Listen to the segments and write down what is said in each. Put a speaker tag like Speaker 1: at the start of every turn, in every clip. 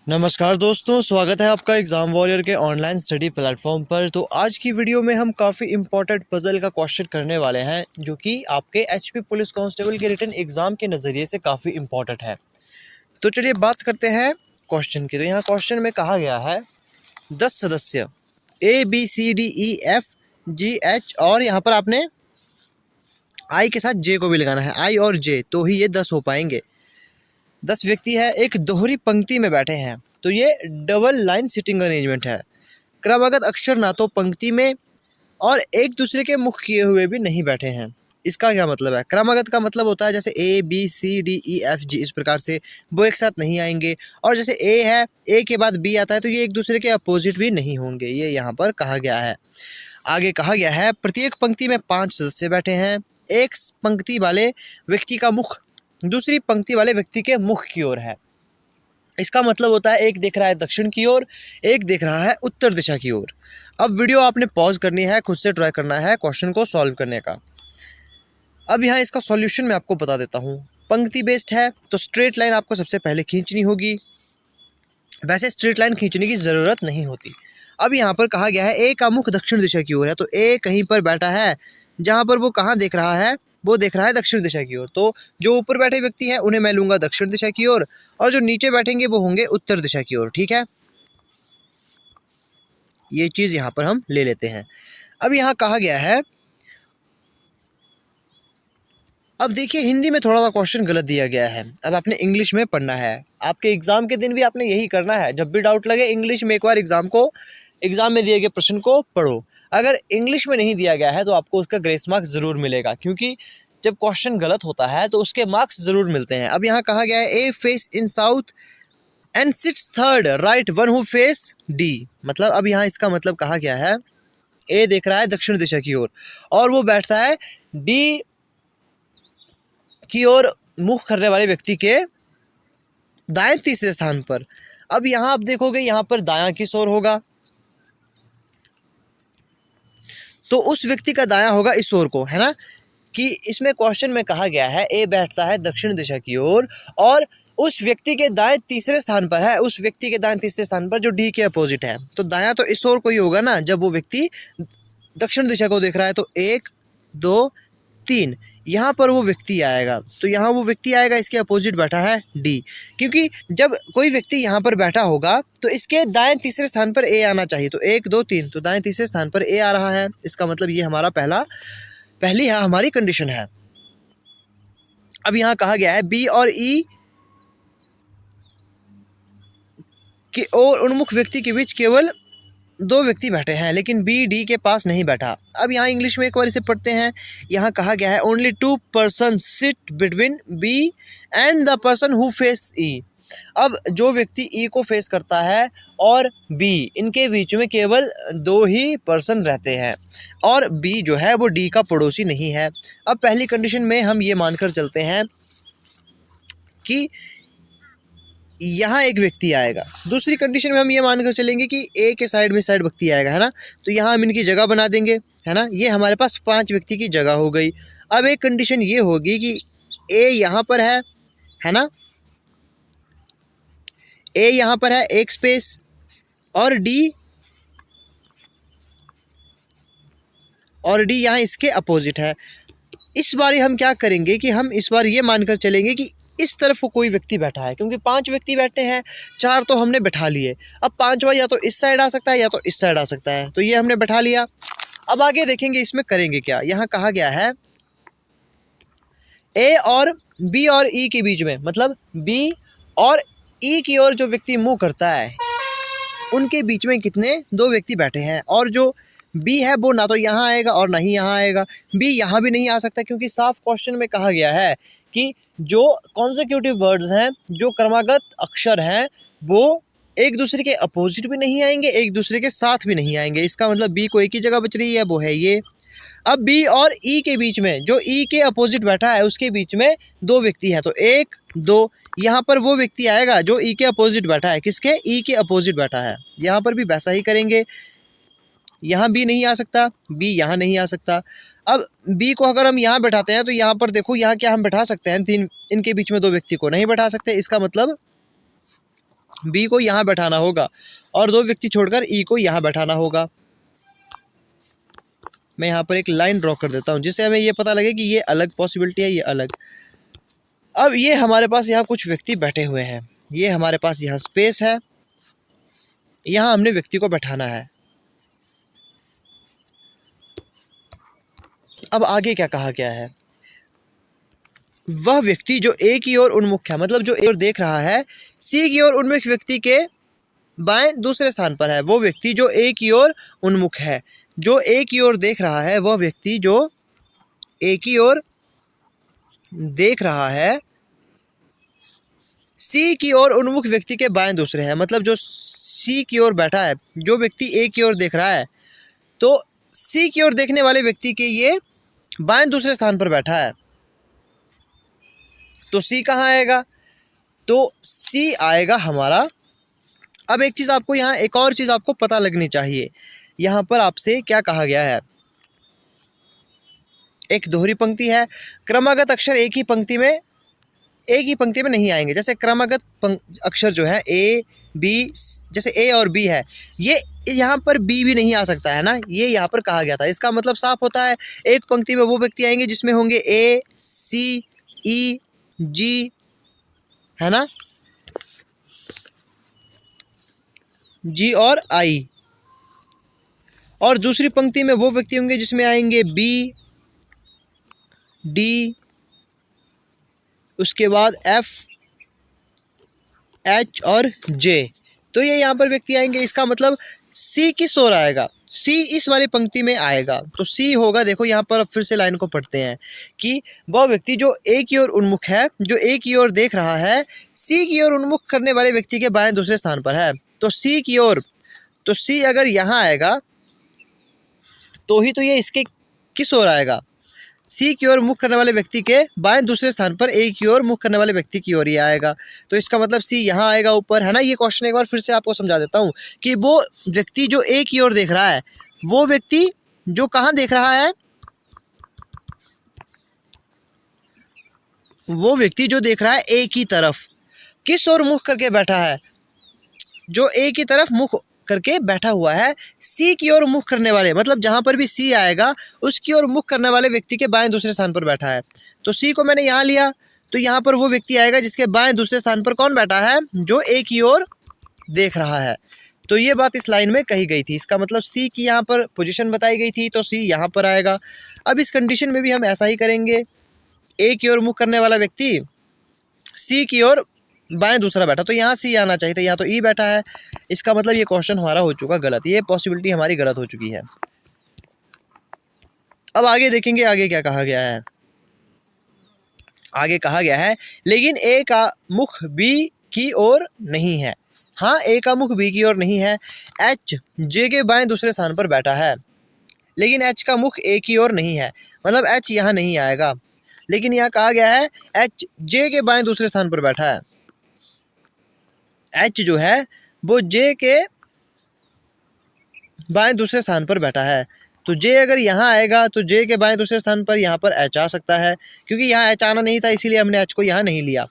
Speaker 1: नमस्कार दोस्तों, स्वागत है आपका एग्ज़ाम वॉरियर के ऑनलाइन स्टडी प्लेटफॉर्म पर। तो आज की वीडियो में हम काफ़ी इंपॉर्टेंट पज़ल का क्वेश्चन करने वाले हैं, जो कि आपके एचपी पुलिस कांस्टेबल के रिटन एग्ज़ाम के नज़रिए से काफ़ी इंपॉर्टेंट है। तो चलिए बात करते हैं क्वेश्चन की। तो यहाँ क्वेश्चन में कहा गया है 10 सदस्य ABCDEFGH, और यहाँ पर आपने आई के साथ जे को भी लगाना है, आई और जे, तो ही ये 10 हो पाएंगे। 10 व्यक्ति है, एक दोहरी पंक्ति में बैठे हैं, तो ये डबल लाइन सिटिंग अरेंजमेंट है। क्रमागत अक्षर ना तो पंक्ति में और एक दूसरे के मुख किए हुए भी नहीं बैठे हैं। इसका क्या मतलब है? क्रमागत का मतलब होता है जैसे ABCDEFG, इस प्रकार से वो एक साथ नहीं आएंगे। और जैसे ए है, ए के बाद बी आता है, तो ये एक दूसरे के अपोजिट भी नहीं होंगे, ये यहाँ पर कहा गया है। आगे कहा गया है प्रत्येक पंक्ति में 5 सदस्य बैठे हैं। एक पंक्ति वाले व्यक्ति का मुख दूसरी पंक्ति वाले व्यक्ति के मुख की ओर है। इसका मतलब होता है एक देख रहा है दक्षिण की ओर, एक देख रहा है उत्तर दिशा की ओर। अब वीडियो आपने पॉज करनी है, खुद से ट्राई करना है क्वेश्चन को सॉल्व करने का। अब यहाँ इसका सॉल्यूशन मैं आपको बता देता हूँ। पंक्ति बेस्ड है तो स्ट्रेट लाइन आपको सबसे पहले खींचनी होगी। वैसे स्ट्रेट लाइन खींचने की ज़रूरत नहीं होती। अब यहाँ पर कहा गया है ए का मुख दक्षिण दिशा की ओर है, तो ए कहीं पर बैठा है जहाँ पर वो कहाँ देख रहा है, वो देख रहा है दक्षिण दिशा की ओर। तो जो ऊपर बैठे व्यक्ति हैं उन्हें मैं लूँगा दक्षिण दिशा की ओर, और जो नीचे बैठेंगे वो होंगे उत्तर दिशा की ओर। ठीक है, ये चीज़ यहाँ पर हम ले लेते हैं। अब यहाँ कहा गया है, अब देखिए हिंदी में थोड़ा सा क्वेश्चन गलत दिया गया है। अब आपने इंग्लिश में पढ़ना है। आपके एग्ज़ाम के दिन भी आपने यही करना है। जब भी डाउट लगे इंग्लिश में एक बार एग्ज़ाम में दिए गए प्रश्न को पढ़ो। अगर इंग्लिश में नहीं दिया गया है तो आपको उसका ग्रेस मार्क्स ज़रूर मिलेगा, क्योंकि जब क्वेश्चन गलत होता है तो उसके मार्क्स ज़रूर मिलते हैं। अब यहाँ कहा गया है A face in south and sits third right one who face D. मतलब अब यहाँ इसका मतलब कहा गया है ए देख रहा है दक्षिण दिशा की ओर और वो बैठता है डी की ओर मुख करने वाले व्यक्ति के दाएं तीसरे स्थान पर। अब यहाँ आप देखोगे यहाँ पर दायां किस ओर होगा, तो उस व्यक्ति का दायां होगा इस ओर को, है ना। कि इसमें क्वेश्चन में कहा गया है ए बैठता है दक्षिण दिशा की ओर और उस व्यक्ति के दाएं तीसरे स्थान पर है, उस व्यक्ति के दाएं तीसरे स्थान पर जो डी के अपोजिट है। तो दायां तो इस ओर को ही होगा ना, जब वो व्यक्ति दक्षिण दिशा को देख रहा है। तो 1 2 3 यहाँ पर वो व्यक्ति आएगा, तो यहाँ वो व्यक्ति आएगा, इसके अपोजिट बैठा है डी। क्योंकि जब कोई व्यक्ति यहाँ पर बैठा होगा तो इसके दाएं तीसरे स्थान पर ए आना चाहिए। तो 1 2 3, तो दाएं तीसरे स्थान पर ए आ रहा है। इसका मतलब ये हमारा पहली हमारी कंडीशन है। अब यहाँ कहा गया है बी और ई के और उन्मुख व्यक्ति के बीच केवल 2 व्यक्ति बैठे हैं, लेकिन बी डी के पास नहीं बैठा। अब यहाँ इंग्लिश में एक बार इसे पढ़ते हैं। यहाँ कहा गया है only 2 person sit between B and the person who face E. अब जो व्यक्ति ई को फेस करता है और बी, इनके बीच में केवल 2 ही पर्सन रहते हैं, और बी जो है वो डी का पड़ोसी नहीं है। अब पहली कंडीशन में हम ये मानकर चलते हैं कि यहाँ एक व्यक्ति आएगा। दूसरी कंडीशन में हम ये मानकर चलेंगे कि ए के साइड में व्यक्ति आएगा, है ना। तो यहाँ हम इनकी जगह बना देंगे, है ना। ये हमारे पास 5 व्यक्ति की जगह हो गई। अब एक कंडीशन ये होगी कि ए यहाँ पर है ना, ए यहाँ पर है एक स्पेस, और डी यहाँ इसके अपोजिट है। इस बार हम क्या करेंगे कि हम इस बार ये मानकर चलेंगे कि इस तरफ को कोई व्यक्ति बैठा है, क्योंकि 5 व्यक्ति बैठे हैं, 4 तो हमने बैठा लिए। अब 5वां या तो इस साइड आ सकता है या तो इस साइड आ सकता है, तो ये हमने बैठा लिया। अब आगे देखेंगे इसमें करेंगे क्या। यहाँ कहा गया है ए और बी और ई के बीच में, मतलब बी और ई की ओर जो व्यक्ति मुंह करता है उनके बीच में कितने 2 व्यक्ति बैठे हैं, और जो बी है वो ना तो यहाँ आएगा और ना ही यहाँ आएगा। बी यहाँ भी नहीं आ सकता, क्योंकि साफ क्वेश्चन में कहा गया है कि जो कॉन्सेक्यूटिव वर्ड्स हैं, जो क्रमागत अक्षर हैं, वो एक दूसरे के अपोजिट भी नहीं आएंगे, एक दूसरे के साथ भी नहीं आएंगे। इसका मतलब बी को एक ही जगह बच रही है, वो है ये। अब बी और ई के बीच में, जो ई के अपोजिट बैठा है उसके बीच में 2 व्यक्ति है, तो 1 2 यहाँ पर वो व्यक्ति आएगा जो ई के अपोजिट बैठा है। किसके? ई के अपोजिट बैठा है। यहाँ पर भी वैसा ही करेंगे। यहाँ बी नहीं आ सकता, बी यहाँ नहीं आ सकता। अब बी को अगर हम यहाँ बैठाते हैं तो यहाँ पर देखो, यहाँ क्या हम बैठा सकते हैं? 3, इनके बीच में 2 व्यक्ति को नहीं बैठा सकते। इसका मतलब बी को यहाँ बैठाना होगा और 2 व्यक्ति छोड़कर ई को यहाँ बैठाना होगा। मैं यहाँ पर एक लाइन ड्रॉ कर देता हूँ जिससे हमें ये पता लगे कि ये अलग पॉसिबिलिटी है, ये अलग। अब ये हमारे पास यहाँ कुछ व्यक्ति बैठे हुए हैं, ये हमारे पास यहाँ स्पेस है, यहाँ हमने व्यक्ति को बैठाना है। अब आगे क्या कहा गया है, वह व्यक्ति जो ए की ओर उन्मुख है, मतलब जो ए ओर देख रहा है, सी की ओर उन्मुख व्यक्ति के बाएं दूसरे स्थान पर है। वो व्यक्ति जो ए की ओर उन्मुख है, जो ए की ओर देख रहा है, वह व्यक्ति जो ए की ओर देख रहा है, सी की ओर उन्मुख व्यक्ति के बाएं दूसरे है। मतलब जो सी की ओर बैठा है, जो व्यक्ति ए की ओर देख रहा है, तो सी की ओर देखने वाले व्यक्ति के ये बाएं दूसरे स्थान पर बैठा है। तो सी कहाँ आएगा, तो सी आएगा हमारा। अब एक चीज़ आपको यहाँ, एक और चीज़ आपको पता लगनी चाहिए। यहाँ पर आपसे क्या कहा गया है, एक दोहरी पंक्ति है, क्रमागत अक्षर एक ही पंक्ति में नहीं आएंगे। जैसे क्रमागत अक्षर जो है ए बी, जैसे ए और बी है, ये यहाँ पर बी भी नहीं आ सकता है ना, ये यहाँ पर कहा गया था। इसका मतलब साफ होता है, एक पंक्ति में वो व्यक्ति आएंगे जिसमें होंगे ए सी ई जी, है ना, जी और आई। और दूसरी पंक्ति में वो व्यक्ति होंगे जिसमें आएंगे बी डी, उसके बाद एफ एच और जे। तो ये यहाँ पर व्यक्ति आएंगे। इसका मतलब सी किस ओर आएगा, सी इस वाली पंक्ति में आएगा। तो सी होगा, देखो यहाँ पर अब फिर से लाइन को पढ़ते हैं कि वह व्यक्ति जो ए की ओर उन्मुख है, जो ए की ओर देख रहा है, सी की ओर उन्मुख करने वाले व्यक्ति के बाएं दूसरे स्थान पर है। तो सी की ओर, तो सी अगर यहाँ आएगा तो ही तो ये इसके किस ओर आएगा, सी की ओर मुख करने वाले व्यक्ति के बाएं दूसरे स्थान पर ए की ओर मुख करने वाले व्यक्ति की ओर ही आएगा। तो इसका मतलब सी यहाँ आएगा ऊपर, है ना। ये क्वेश्चन एक बार फिर से आपको समझा देता हूँ कि वो व्यक्ति जो ए की ओर देख रहा है, वो व्यक्ति जो कहाँ देख रहा है, वो व्यक्ति जो देख रहा है ए की तरफ, किस ओर मुख करके बैठा है, जो ए की तरफ मुख करके बैठा हुआ है, सी की ओर मुख करने वाले, मतलब जहां पर भी सी आएगा उसकी ओर मुख करने वाले व्यक्ति के बाएं दूसरे स्थान पर बैठा है। तो सी को मैंने यहाँ लिया, तो यहाँ पर वो व्यक्ति आएगा जिसके बाएं दूसरे स्थान पर कौन बैठा है, जो ए की ओर देख रहा है। तो ये बात इस लाइन में कही गई थी। इसका मतलब सी की यहाँ पर पोजीशन बताई गई थी, तो सी यहाँ पर आएगा। अब इस कंडीशन में भी हम ऐसा ही करेंगे, ए की ओर मुख करने वाला व्यक्ति सी की ओर बाएं दूसरा बैठा, तो यहाँ सी आना चाहिए था, यहाँ तो ई बैठा है। इसका मतलब ये क्वेश्चन हमारा हो चुका गलत, ये पॉसिबिलिटी हमारी गलत हो चुकी है। अब आगे देखेंगे आगे क्या कहा गया है। आगे कहा गया है लेकिन ए का मुख बी की ओर नहीं है। हाँ, ए का मुख बी की ओर नहीं है। एच जे के बाएं दूसरे स्थान पर बैठा है, लेकिन एच का मुख ए की ओर नहीं है, मतलब एच यहाँ नहीं आएगा। लेकिन यहाँ कहा गया है एच जे के बाएं दूसरे स्थान पर बैठा है। एच जो है वो जे के बाएं दूसरे स्थान पर बैठा है। तो जे अगर यहाँ आएगा तो जे के बाएं दूसरे स्थान पर यहाँ पर एच आ सकता है, क्योंकि यहाँ एच आना नहीं था इसीलिए हमने एच को यहाँ नहीं लिया।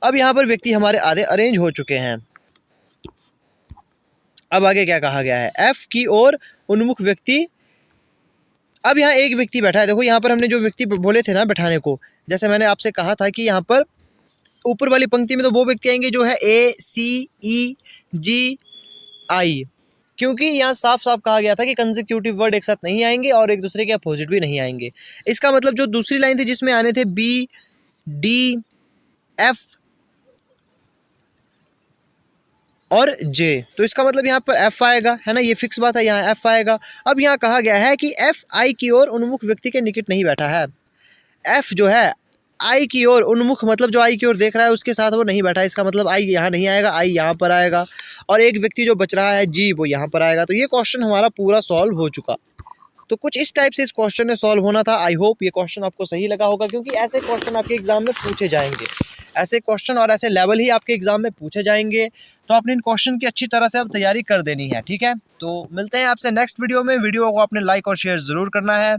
Speaker 1: अब यहाँ पर व्यक्ति हमारे आधे अरेंज हो चुके हैं। अब आगे क्या कहा गया है, एफ की ओर उन्मुख व्यक्ति। अब यहाँ एक व्यक्ति बैठा है, देखो यहाँ पर हमने जो व्यक्ति बोले थे ना बैठाने को, जैसे मैंने आपसे कहा था कि यहाँ पर ऊपर वाली पंक्ति में तो वो व्यक्ति आएंगे जो है ए सी ई जी आई, क्योंकि यहाँ साफ साफ कहा गया था कि कंसेक्यूटिव वर्ड एक साथ नहीं आएंगे और एक दूसरे के अपोजिट भी नहीं आएंगे। इसका मतलब जो दूसरी लाइन थी जिसमें आने थे बी डी एफ और जे, तो इसका मतलब यहाँ पर एफ आएगा, है ना, ये फिक्स बात है, यहाँ एफ आएगा। अब यहाँ कहा गया है कि एफ आई की ओर उन्मुख व्यक्ति के निकट नहीं बैठा है। एफ जो है आई की ओर उन्मुख, मतलब जो आई की ओर देख रहा है उसके साथ वो नहीं बैठा है। इसका मतलब आई यहाँ नहीं आएगा, आई यहाँ पर आएगा, और एक व्यक्ति जो बच रहा है जी वो यहाँ पर आएगा। तो ये क्वेश्चन हमारा पूरा सॉल्व हो चुका। तो कुछ इस टाइप से इस क्वेश्चन ने सॉल्व होना था। आई होप ये क्वेश्चन आपको सही लगा होगा, क्योंकि ऐसे क्वेश्चन आपके एग्जाम में पूछे जाएंगे, ऐसे क्वेश्चन और ऐसे लेवल ही आपके एग्जाम में पूछे जाएंगे। तो आपने इन क्वेश्चन की अच्छी तरह से अब तैयारी कर देनी है, ठीक है। तो मिलते हैं आपसे नेक्स्ट वीडियो में। वीडियो को आपने लाइक और शेयर ज़रूर करना है।